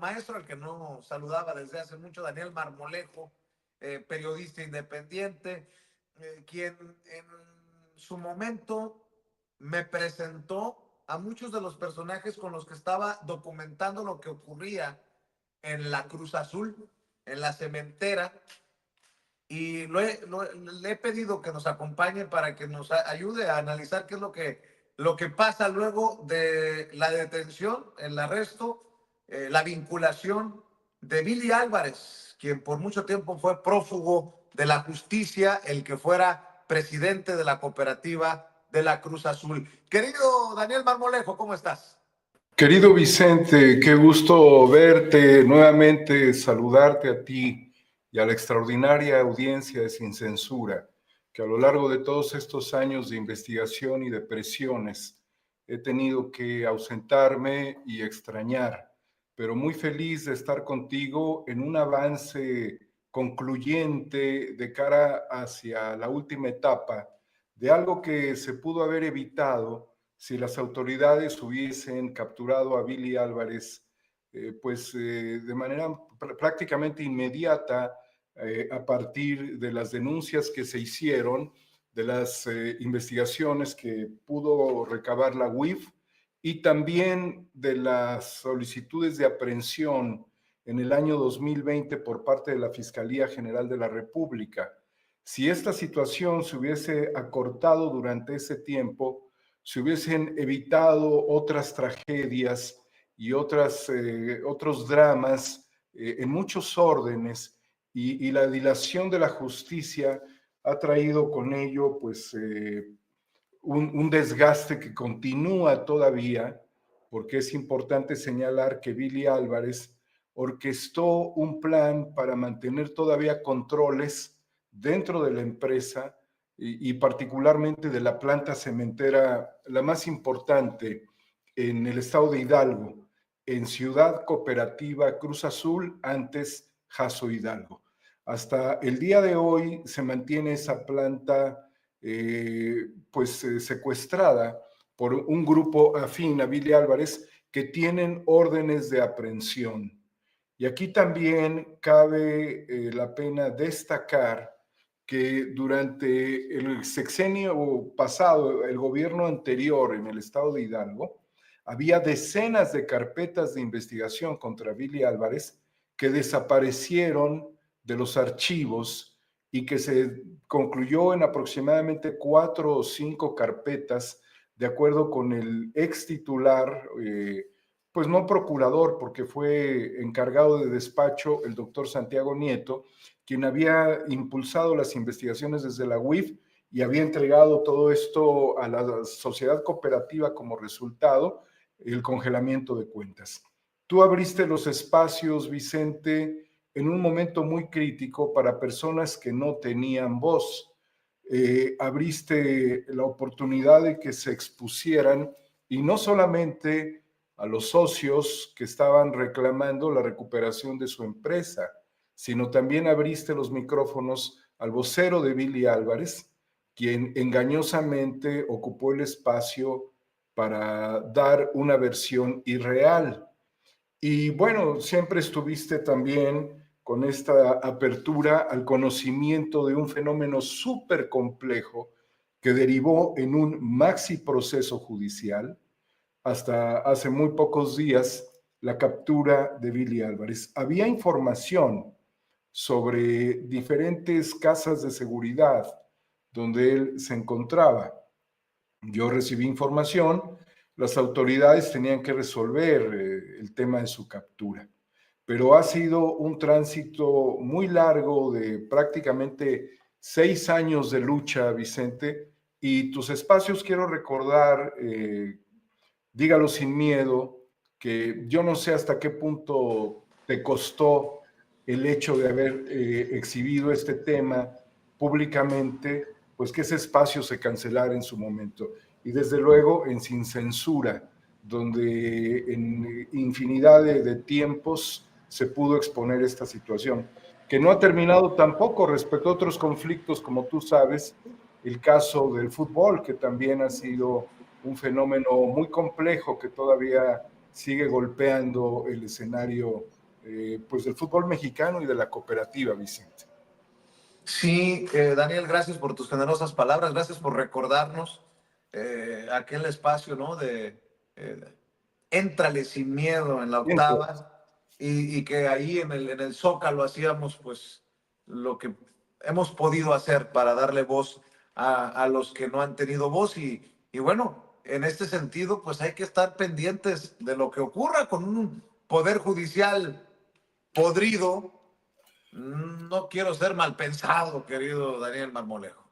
maestro, al que no saludaba desde hace mucho, Daniel Marmolejo, periodista independiente, quien en su momento me presentó a muchos de los personajes con los que estaba documentando lo que ocurría en la Cruz Azul, en la cementera, y le he pedido que nos acompañe para que nos ayude a analizar qué es lo que pasa luego de la detención, el arresto, la vinculación de Billy Álvarez, quien por mucho tiempo fue prófugo de la justicia, el que fuera presidente de la cooperativa de la Cruz Azul. Querido Daniel Marmolejo, ¿cómo estás? Querido Vicente, qué gusto verte nuevamente, saludarte a ti y a la extraordinaria audiencia de Sin Censura, que a lo largo de todos estos años de investigación y de presiones he tenido que ausentarme y extrañar, pero muy feliz de estar contigo en un avance concluyente de cara hacia la última etapa de algo que se pudo haber evitado si las autoridades hubiesen capturado a Billy Álvarez, de manera prácticamente inmediata, a partir de las denuncias que se hicieron, de las investigaciones que pudo recabar la UIF y también de las solicitudes de aprehensión en el año 2020 por parte de la Fiscalía General de la República. Si esta situación se hubiese acortado durante ese tiempo, se hubiesen evitado otras tragedias y otros dramas en muchos órdenes, y la dilación de la justicia ha traído con ello un desgaste que continúa todavía, porque es importante señalar que Billy Álvarez orquestó un plan para mantener todavía controles dentro de la empresa y particularmente de la planta cementera, la más importante en el estado de Hidalgo, en Ciudad Cooperativa Cruz Azul, antes Jaso Hidalgo. Hasta el día de hoy se mantiene esa planta secuestrada por un grupo afín a Billy Álvarez que tienen órdenes de aprehensión. Y aquí también cabe la pena destacar que durante el sexenio pasado, el gobierno anterior en el estado de Hidalgo, había decenas de carpetas de investigación contra Billy Álvarez que desaparecieron de los archivos y que se concluyó en aproximadamente 4 o 5 carpetas, de acuerdo con el ex titular, pues no procurador, porque fue encargado de despacho el doctor Santiago Nieto, quien había impulsado las investigaciones desde la UIF y había entregado todo esto a la sociedad cooperativa como resultado, el congelamiento de cuentas. Tú abriste los espacios, Vicente, en un momento muy crítico para personas que no tenían voz. Abriste la oportunidad de que se expusieran, y no solamente a los socios que estaban reclamando la recuperación de su empresa, sino también abriste los micrófonos al vocero de Billy Álvarez, quien engañosamente ocupó el espacio para dar una versión irreal. Y bueno, siempre estuviste también con esta apertura al conocimiento de un fenómeno súper complejo que derivó en un maxi proceso judicial, hasta hace muy pocos días, la captura de Billy Álvarez. Había información sobre diferentes casas de seguridad donde él se encontraba. Yo recibí información, las autoridades tenían que resolver el tema de su captura, pero ha sido un tránsito muy largo de prácticamente 6 años de lucha, Vicente, y tus espacios quiero recordar, dígalo sin miedo, que yo no sé hasta qué punto te costó el hecho de haber exhibido este tema públicamente, pues que ese espacio se cancelara en su momento. Y desde luego en Sin Censura, donde en infinidad de tiempos se pudo exponer esta situación, que no ha terminado tampoco respecto a otros conflictos, como tú sabes, el caso del fútbol, que también ha sido un fenómeno muy complejo que todavía sigue golpeando el escenario pues del fútbol mexicano y de la cooperativa, Vicente. Sí, Daniel, gracias por tus generosas palabras, gracias por recordarnos aquel espacio, ¿no? De éntrale sin miedo en la octava y que ahí en el Zócalo hacíamos pues lo que hemos podido hacer para darle voz a los que no han tenido voz y bueno, en este sentido pues hay que estar pendientes de lo que ocurra con un poder judicial podrido. No quiero ser mal pensado, querido Daniel Marmolejo.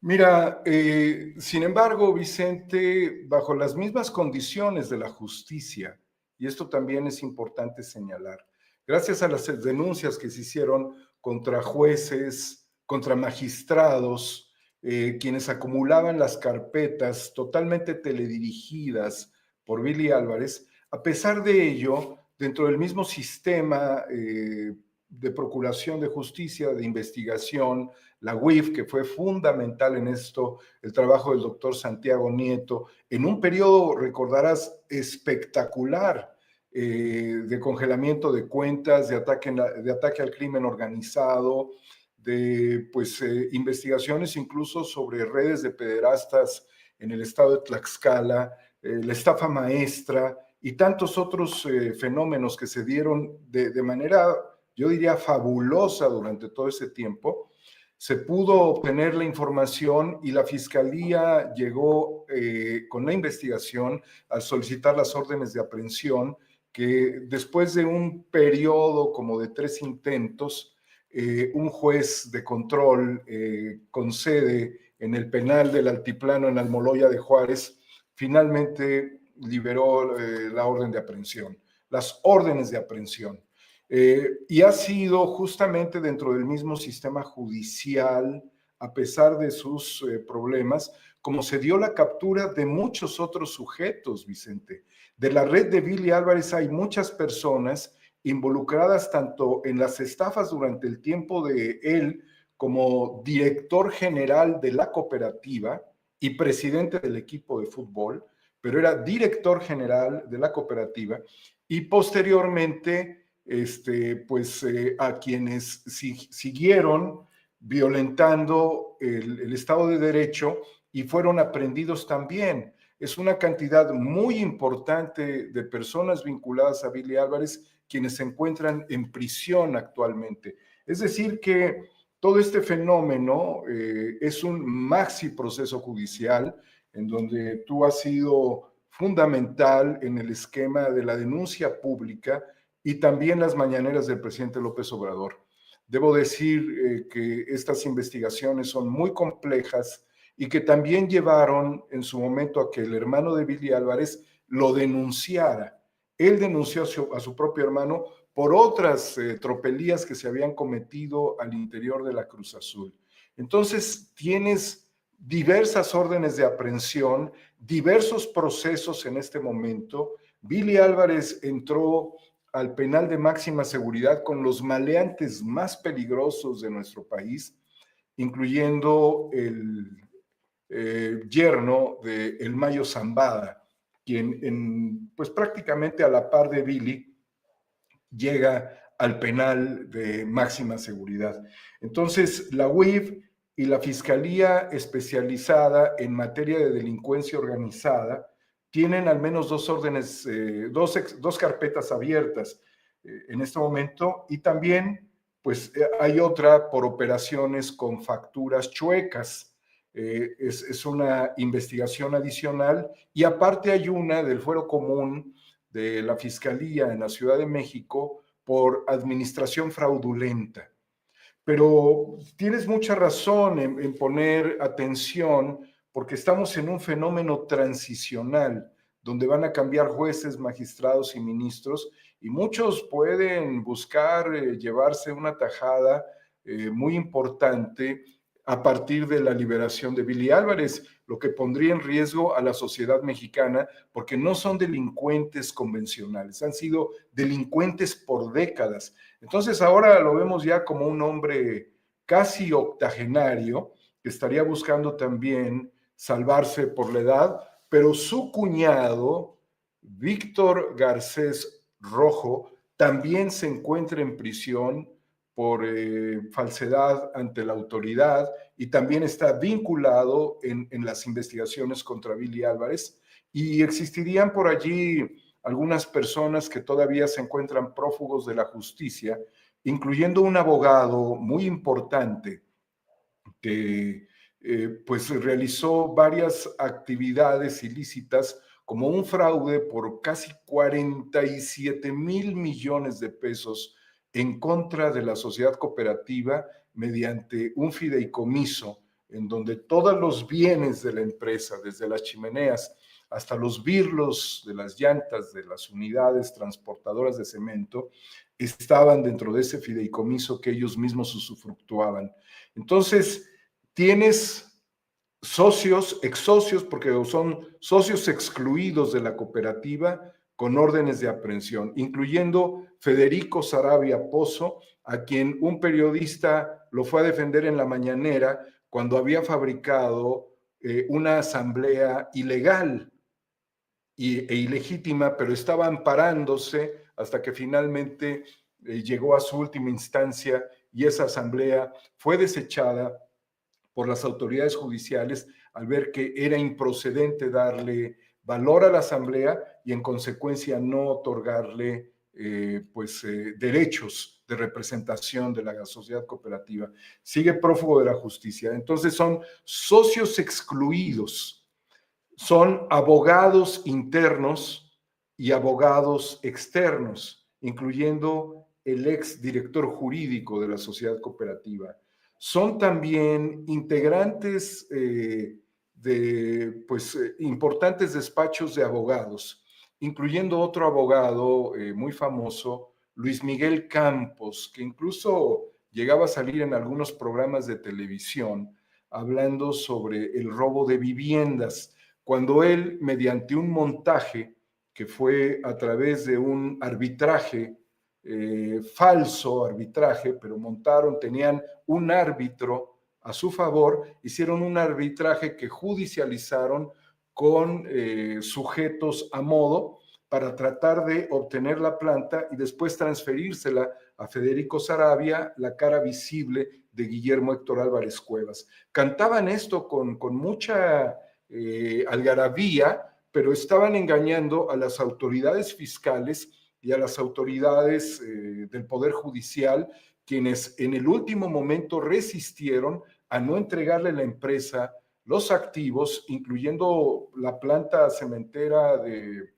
Mira, sin embargo, Vicente, bajo las mismas condiciones de la justicia, y esto también es importante señalar, gracias a las denuncias que se hicieron contra jueces, contra magistrados, quienes acumulaban las carpetas totalmente teledirigidas por Billy Álvarez, a pesar de ello, dentro del mismo sistema de procuración de justicia, de investigación, la UIF, que fue fundamental en esto, el trabajo del doctor Santiago Nieto, en un periodo, recordarás, espectacular de congelamiento de cuentas, de ataque al crimen organizado, de pues, investigaciones incluso sobre redes de pederastas en el estado de Tlaxcala, la estafa maestra y tantos otros fenómenos que se dieron de manera, yo diría, fabulosa durante todo ese tiempo. Se pudo obtener la información y la fiscalía llegó con la investigación al solicitar las órdenes de aprehensión que después de un periodo como de 3 intentos, un juez de control con sede en el penal del Altiplano en Almoloya de Juárez finalmente liberó la orden de aprehensión, las órdenes de aprehensión. Y ha sido justamente dentro del mismo sistema judicial, a pesar de sus problemas, como se dio la captura de muchos otros sujetos, Vicente. De la red de Billy Álvarez hay muchas personas involucradas tanto en las estafas durante el tiempo de él como director general de la cooperativa y presidente del equipo de fútbol, pero era director general de la cooperativa y posteriormente pues a quienes siguieron violentando el Estado de Derecho y fueron aprehendidos también. Es una cantidad muy importante de personas vinculadas a Billy Álvarez quienes se encuentran en prisión actualmente. Es decir que todo este fenómeno es un maxi proceso judicial en donde tú has sido fundamental en el esquema de la denuncia pública y también las mañaneras del presidente López Obrador. Debo decir que estas investigaciones son muy complejas y que también llevaron en su momento a que el hermano de Billy Álvarez lo denunciara. Él denunció a su propio hermano por otras tropelías que se habían cometido al interior de la Cruz Azul. Entonces, tienes diversas órdenes de aprehensión, diversos procesos en este momento. Billy Álvarez entró al penal de máxima seguridad con los maleantes más peligrosos de nuestro país, incluyendo el yerno de El Mayo Zambada, quien pues prácticamente a la par de Billy llega al penal de máxima seguridad. Entonces, la UIF y la Fiscalía Especializada en Materia de Delincuencia Organizada tienen al menos dos órdenes, dos carpetas abiertas en este momento y también pues hay otra por operaciones con facturas chuecas. Es una investigación adicional y aparte hay una del Fuero Común de la Fiscalía en la Ciudad de México por administración fraudulenta. Pero tienes mucha razón en poner atención porque estamos en un fenómeno transicional donde van a cambiar jueces, magistrados y ministros y muchos pueden buscar llevarse una tajada muy importante a partir de la liberación de Billy Álvarez, lo que pondría en riesgo a la sociedad mexicana porque no son delincuentes convencionales, han sido delincuentes por décadas. Entonces ahora lo vemos ya como un hombre casi octogenario que estaría buscando también salvarse por la edad, pero su cuñado Víctor Garcés Rojo también se encuentra en prisión por falsedad ante la autoridad y también está vinculado en las investigaciones contra Billy Álvarez, y existirían por allí algunas personas que todavía se encuentran prófugos de la justicia, incluyendo un abogado muy importante que pues realizó varias actividades ilícitas, como un fraude por casi 47,000 millones de pesos en contra de la sociedad cooperativa mediante un fideicomiso en donde todos los bienes de la empresa, desde las chimeneas hasta los birlos de las llantas de las unidades transportadoras de cemento, estaban dentro de ese fideicomiso que ellos mismos usufructuaban. Entonces, tienes socios, ex socios, porque son socios excluidos de la cooperativa con órdenes de aprehensión, incluyendo Federico Saravia Pozo, a quien un periodista lo fue a defender en la mañanera cuando había fabricado una asamblea ilegal e ilegítima, pero estaba amparándose hasta que finalmente llegó a su última instancia y esa asamblea fue desechada por las autoridades judiciales al ver que era improcedente darle valor a la asamblea y en consecuencia no otorgarle derechos de representación de la sociedad cooperativa. Sigue prófugo de la justicia. Entonces son socios excluidos, son abogados internos y abogados externos, incluyendo el ex director jurídico de la sociedad cooperativa. Son también integrantes de importantes despachos de abogados, incluyendo otro abogado muy famoso, Luis Miguel Campos, que incluso llegaba a salir en algunos programas de televisión hablando sobre el robo de viviendas, cuando él, mediante un montaje que fue a través de un arbitraje, falso arbitraje, pero tenían un árbitro a su favor, hicieron un arbitraje que judicializaron con sujetos a modo para tratar de obtener la planta y después transferírsela a Federico Saravia, la cara visible de Guillermo Héctor Álvarez Cuevas. Cantaban esto con mucha algarabía, pero estaban engañando a las autoridades fiscales y a las autoridades del Poder Judicial, quienes en el último momento resistieron a no entregarle a la empresa los activos, incluyendo la planta cementera del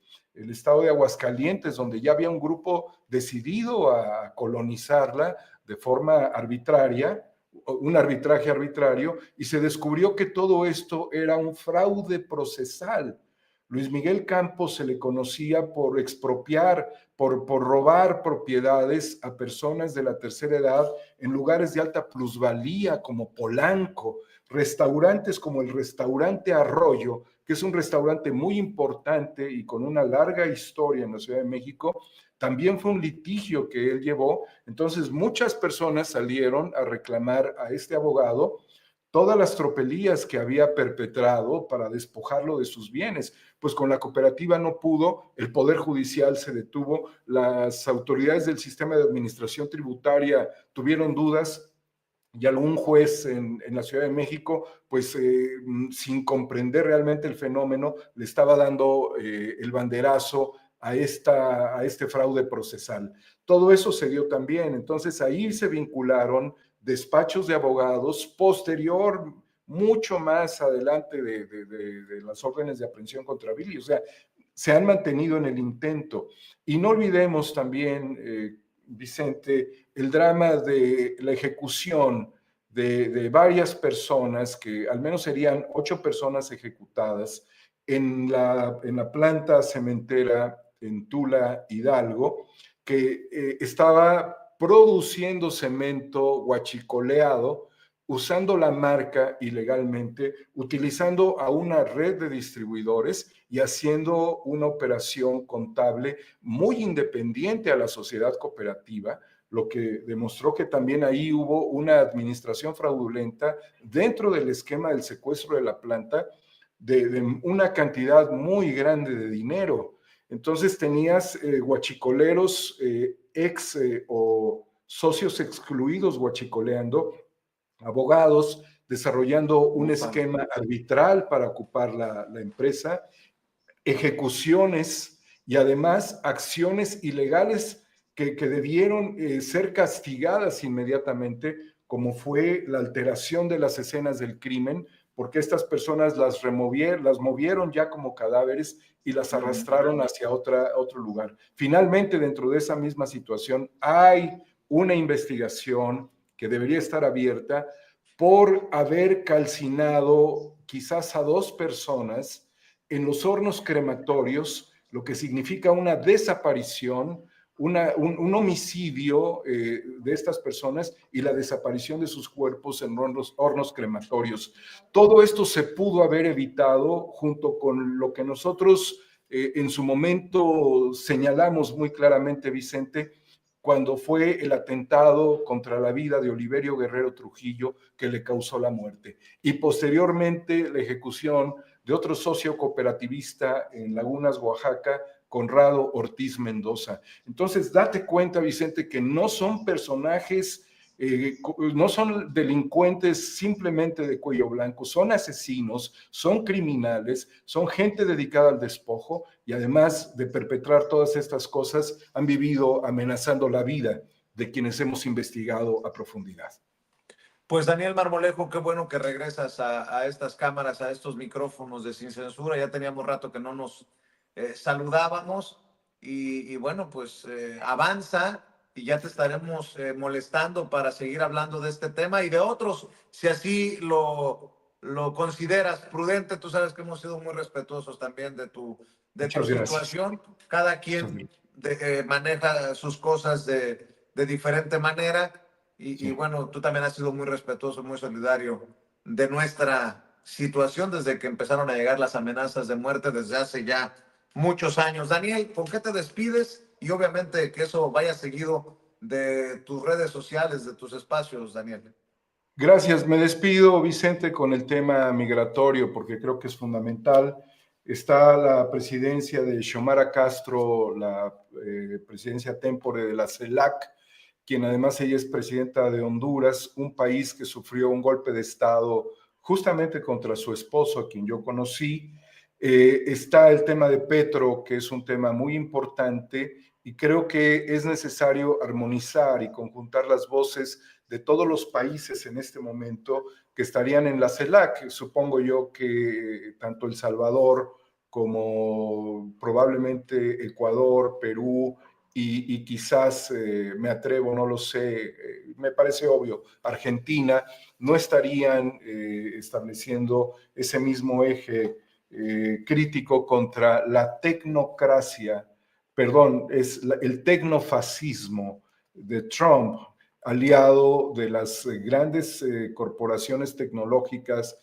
estado de Aguascalientes, donde ya había un grupo decidido a colonizarla de forma arbitraria, un arbitraje arbitrario, y se descubrió que todo esto era un fraude procesal. Luis Miguel Campos se le conocía por expropiar, por robar propiedades a personas de la tercera edad en lugares de alta plusvalía como Polanco, restaurantes como el restaurante Arroyo, que es un restaurante muy importante y con una larga historia en la Ciudad de México. También fue un litigio que él llevó. Entonces muchas personas salieron a reclamar a este abogado todas las tropelías que había perpetrado para despojarlo de sus bienes. Pues con la cooperativa no pudo, el Poder Judicial se detuvo, las autoridades del sistema de administración tributaria tuvieron dudas y algún juez en la Ciudad de México, pues sin comprender realmente el fenómeno, le estaba dando el banderazo a este fraude procesal. Todo eso se dio también. Entonces ahí se vincularon despachos de abogados posterior, mucho más adelante de las órdenes de aprehensión contra Billy. O sea, se han mantenido en el intento. Y no olvidemos también, Vicente, el drama de la ejecución de varias personas, que al menos serían 8 personas ejecutadas en la planta cementera en Tula, Hidalgo, que estaba produciendo cemento huachicoleado, usando la marca ilegalmente, utilizando a una red de distribuidores y haciendo una operación contable muy independiente a la sociedad cooperativa, lo que demostró que también ahí hubo una administración fraudulenta dentro del esquema del secuestro de la planta de una cantidad muy grande de dinero. Entonces tenías guachicoleros, o socios excluidos guachicoleando, abogados desarrollando un esquema arbitral para ocupar la empresa, ejecuciones y además acciones ilegales que debieron ser castigadas inmediatamente, como fue la alteración de las escenas del crimen, porque estas personas las movieron ya como cadáveres y las arrastraron hacia otro lugar. Finalmente, dentro de esa misma situación, hay una investigación que debería estar abierta por haber calcinado quizás a 2 personas en los hornos crematorios, lo que significa una desaparición, un homicidio de estas personas y la desaparición de sus cuerpos en hornos crematorios. Todo esto se pudo haber evitado junto con lo que nosotros en su momento señalamos muy claramente, Vicente, cuando fue el atentado contra la vida de Oliverio Guerrero Trujillo que le causó la muerte. Y posteriormente la ejecución de otro socio cooperativista en Lagunas, Oaxaca, Conrado Ortiz Mendoza. Entonces, date cuenta, Vicente, que no son personajes, no son delincuentes simplemente de cuello blanco, son asesinos, son criminales, son gente dedicada al despojo y además de perpetrar todas estas cosas, han vivido amenazando la vida de quienes hemos investigado a profundidad. Pues Daniel Marmolejo, qué bueno que regresas a estas cámaras, a estos micrófonos de Sin Censura. Ya teníamos rato que no nos saludábamos y bueno, pues avanza y ya te estaremos molestando para seguir hablando de este tema y de otros, si así lo consideras prudente. Tú sabes que hemos sido muy respetuosos también de tu situación. Cada quien maneja sus cosas de diferente manera. Y bueno, tú también has sido muy respetuoso, muy solidario de nuestra situación desde que empezaron a llegar las amenazas de muerte desde hace ya muchos años. Daniel, ¿con qué te despides? Y obviamente que eso vaya seguido de tus redes sociales, de tus espacios, Daniel. Gracias, me despido, Vicente, con el tema migratorio, porque creo que es fundamental. Está la presidencia de Xiomara Castro, la presidencia tempore de la CELAC, quien además ella es presidenta de Honduras, un país que sufrió un golpe de Estado justamente contra su esposo, a quien yo conocí. Está el tema de Petro, que es un tema muy importante, y creo que es necesario armonizar y conjuntar las voces de todos los países en este momento que estarían en la CELAC. Supongo yo que tanto El Salvador como probablemente Ecuador, Perú, y quizás, me atrevo, no lo sé, me parece obvio, Argentina, no estarían estableciendo ese mismo eje crítico contra la tecnocracia, perdón, es el tecnofascismo de Trump, aliado de las grandes corporaciones tecnológicas,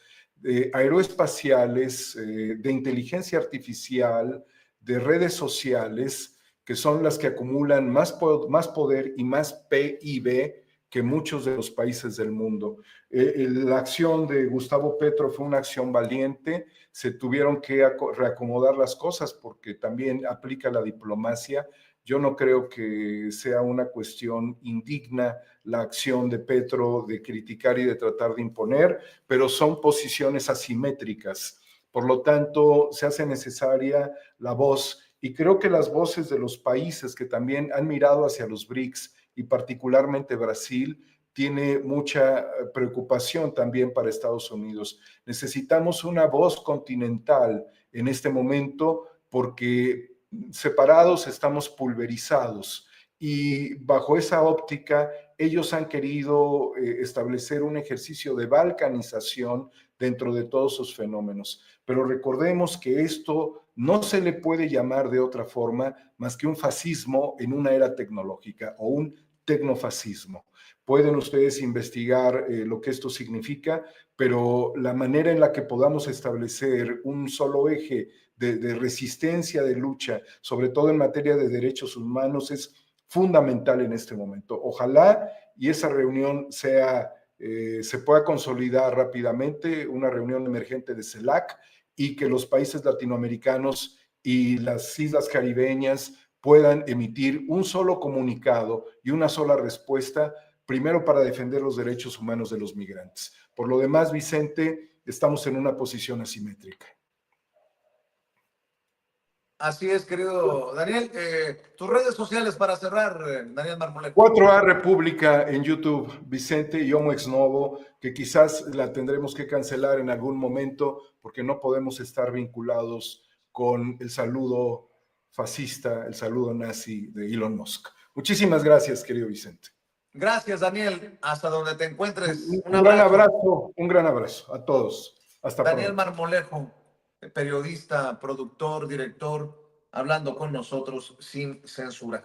aeroespaciales, de inteligencia artificial, de redes sociales, que son las que acumulan más poder y más PIB que muchos de los países del mundo. La acción de Gustavo Petro fue una acción valiente, se tuvieron que reacomodar las cosas porque también aplica la diplomacia. Yo no creo que sea una cuestión indigna la acción de Petro de criticar y de tratar de imponer, pero son posiciones asimétricas. Por lo tanto, se hace necesaria la voz y creo que las voces de los países que también han mirado hacia los BRICS y particularmente Brasil, tiene mucha preocupación también para Estados Unidos. Necesitamos una voz continental en este momento porque separados estamos pulverizados y bajo esa óptica ellos han querido establecer un ejercicio de balcanización dentro de todos esos fenómenos. Pero recordemos que esto no se le puede llamar de otra forma más que un fascismo en una era tecnológica o un tecnofascismo. Pueden ustedes investigar lo que esto significa, pero la manera en la que podamos establecer un solo eje de resistencia, de lucha, sobre todo en materia de derechos humanos, es fundamental en este momento. Ojalá y esa reunión se pueda consolidar rápidamente, una reunión emergente de CELAC, y que los países latinoamericanos y las islas caribeñas puedan emitir un solo comunicado y una sola respuesta, primero para defender los derechos humanos de los migrantes. Por lo demás, Vicente, estamos en una posición asimétrica. Así es, querido Daniel. Tus redes sociales para cerrar, Daniel Marmolejo. 4A República en YouTube, Vicente y Homo Ex Novo, que quizás la tendremos que cancelar en algún momento porque no podemos estar vinculados con el saludo fascista, el saludo nazi de Elon Musk. Muchísimas gracias, querido Vicente. Gracias, Daniel. Hasta donde te encuentres. Un gran abrazo a todos. Hasta Daniel pronto. Marmolejo, periodista, productor, director, hablando con nosotros sin censura.